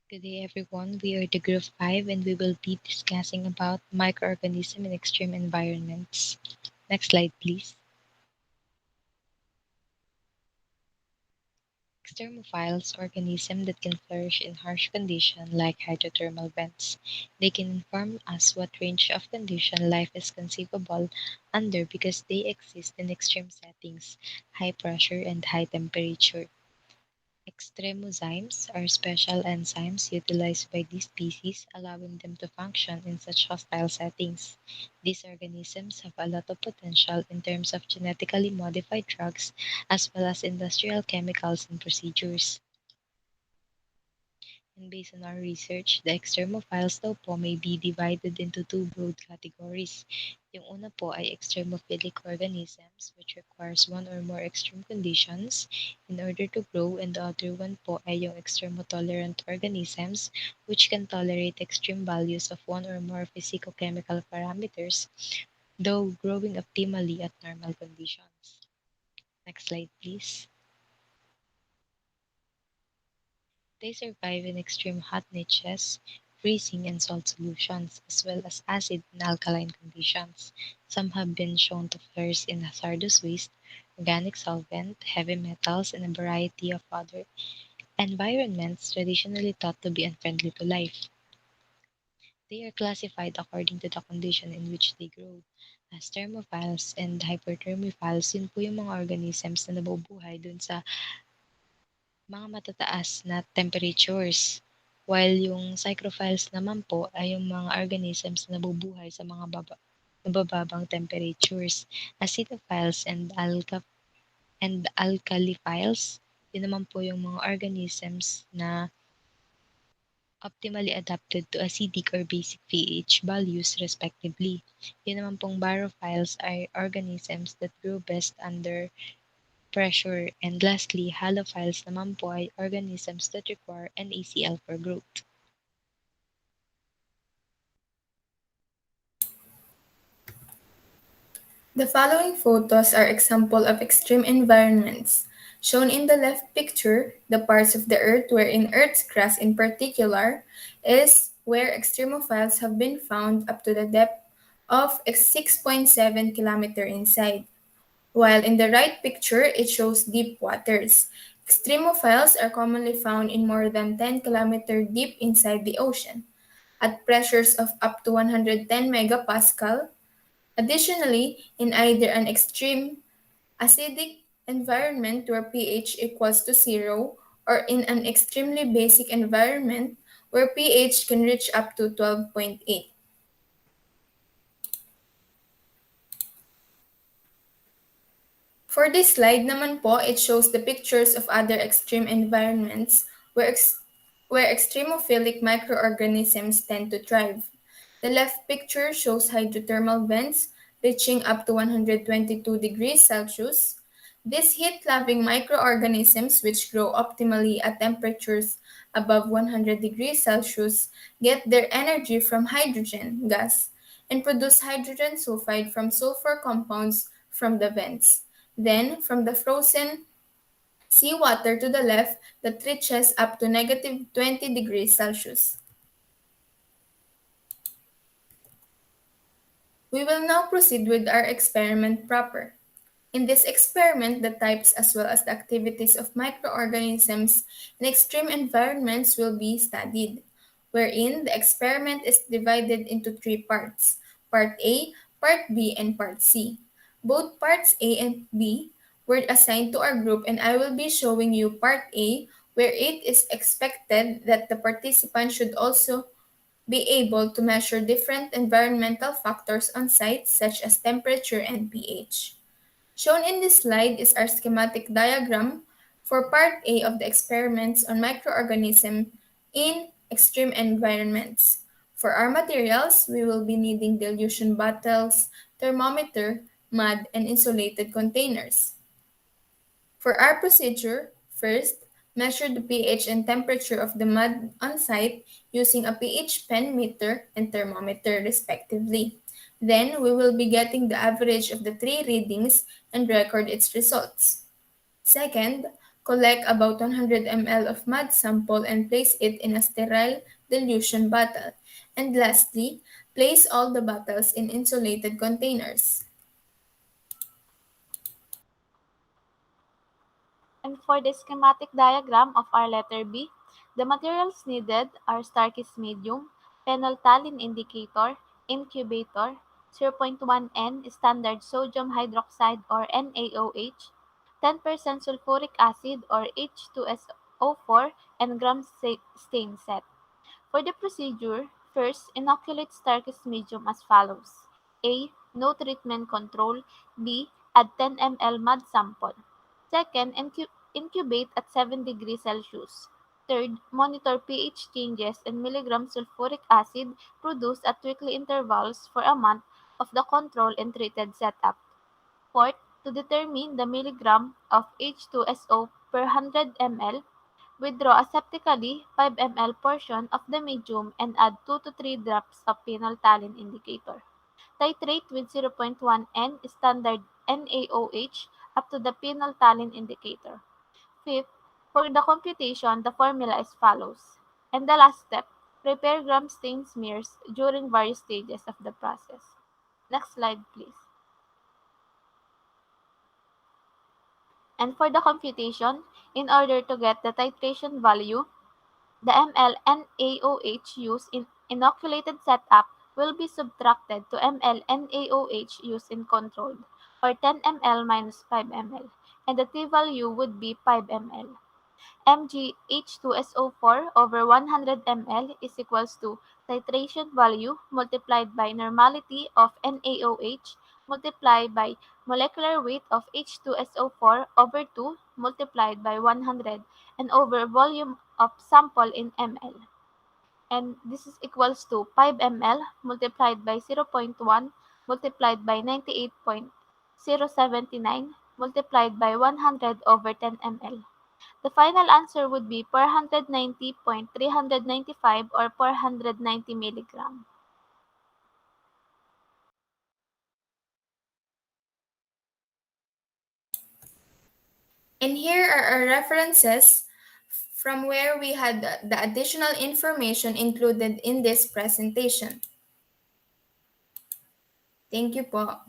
Good day, everyone. We are the Group 5 and we will be discussing about microorganisms in extreme environments. Next slide, please. Extremophiles, organisms that can flourish in harsh conditions like hydrothermal vents. They can inform us what range of condition life is conceivable under because they exist in extreme settings, high pressure and high temperature. Extremozymes are special enzymes utilized by these species, allowing them to function in such hostile settings. These organisms have a lot of potential in terms of genetically modified drugs as well as industrial chemicals and procedures. And based on our research, the extremophiles daw po may be divided into two broad categories. Yung una po ay extremophilic organisms which requires one or more extreme conditions in order to grow, and the other one po ay yung extremotolerant organisms which can tolerate extreme values of one or more physicochemical parameters though growing optimally at normal conditions. Next slide please. They survive in extreme hot niches, freezing and salt solutions, as well as acid and alkaline conditions. Some have been shown to flourish in hazardous waste, organic solvent, heavy metals, and a variety of other environments traditionally thought to be unfriendly to life. They are classified according to the condition in which they grow. As thermophiles and hyperthermophiles, yun po yung mga organisms na nabubuhay dun sa mga matataas na temperatures, while yung psychrophiles naman po ay yung mga organisms na nabubuhay sa mga mabababang temperatures. Acidophiles and alkaliphiles, yun naman po yung mga organisms na optimally adapted to acidic or basic pH values respectively. Yun naman pong barophiles are organisms that grow best under pressure, and lastly, halophiles naman po ay organisms that require NaCl for growth. The following photos are example of extreme environments. Shown in the left picture, the parts of the Earth wherein Earth's crust in particular is where extremophiles have been found up to the depth of 6.7 kilometer inside. While in the right picture, it shows deep waters. Extremophiles are commonly found in more than 10-kilometer deep inside the ocean, at pressures of up to 110 megapascal. Additionally, in either an extreme acidic environment where pH equals to zero, or in an extremely basic environment where pH can reach up to 12.8. For this slide naman po, it shows the pictures of other extreme environments where extremophilic microorganisms tend to thrive. The left picture shows hydrothermal vents reaching up to 122 degrees Celsius. These heat-loving microorganisms, which grow optimally at temperatures above 100 degrees Celsius, get their energy from hydrogen gas and produce hydrogen sulfide from sulfur compounds from the vents. Then, from the frozen seawater to the left that reaches up to negative 20 degrees Celsius. We will now proceed with our experiment proper. In this experiment, the types as well as the activities of microorganisms in extreme environments will be studied, wherein the experiment is divided into three parts: Part A, Part B, and Part C. Both Parts A and B were assigned to our group, and I will be showing you Part A, where it is expected that the participant should also be able to measure different environmental factors on site, such as temperature and pH. Shown in this slide is our schematic diagram for Part A of the experiments on microorganisms in extreme environments. For our materials, we will be needing dilution bottles, thermometer, mud, and insulated containers. For our procedure, first, measure the pH and temperature of the mud on site using a pH pen meter and thermometer respectively. Then, we will be getting the average of the three readings and record its results. Second, Collect about 100 ml of mud sample and place it in a sterile dilution bottle. And lastly, place all the bottles in insulated containers. And for the schematic diagram of our letter B, the materials needed are Starkey's medium, phenolphthalein indicator, incubator, zero point 0.1 N standard sodium hydroxide or NaOH, 10% sulfuric acid or H2SO4, and gram stain set. For the procedure, first, inoculate Starkey's medium as follows. A. No treatment control. B. Add 10 ml mud sample. Second, incubate at 7 degrees Celsius. Third, monitor pH changes in milligram sulfuric acid produced at weekly intervals for a month of the control and treated setup. Fourth, to determine the milligram of H2SO per 100 ml, withdraw aseptically 5 ml portion of the medium and add 2 to 3 drops of phenolphthalein indicator. Titrate with zero point 0.1 N standard NaOH up to the phenolphthalein indicator. Fifth, for the computation, the formula is follows. And the last step, prepare gram stain smears during various stages of the process. Next slide, please. And for the computation, in order to get the titration value, the ml NaOH used in inoculated setup will be subtracted to ml NaOH used in controlled, or 10 ml minus 5 ml, and the t-value would be 5 ml. MgH2SO4 over 100 ml is equals to titration value multiplied by normality of NaOH multiplied by molecular weight of H2SO4 over 2 multiplied by 100 and over volume of sample in ml. And this is equals to 5 ml multiplied by zero point 0.1 multiplied by 98.079 multiplied by 100 over 10 ml. The final answer would be 490.395 or 490 milligram. And here are our references from where we had the additional information included in this presentation. Thank you po.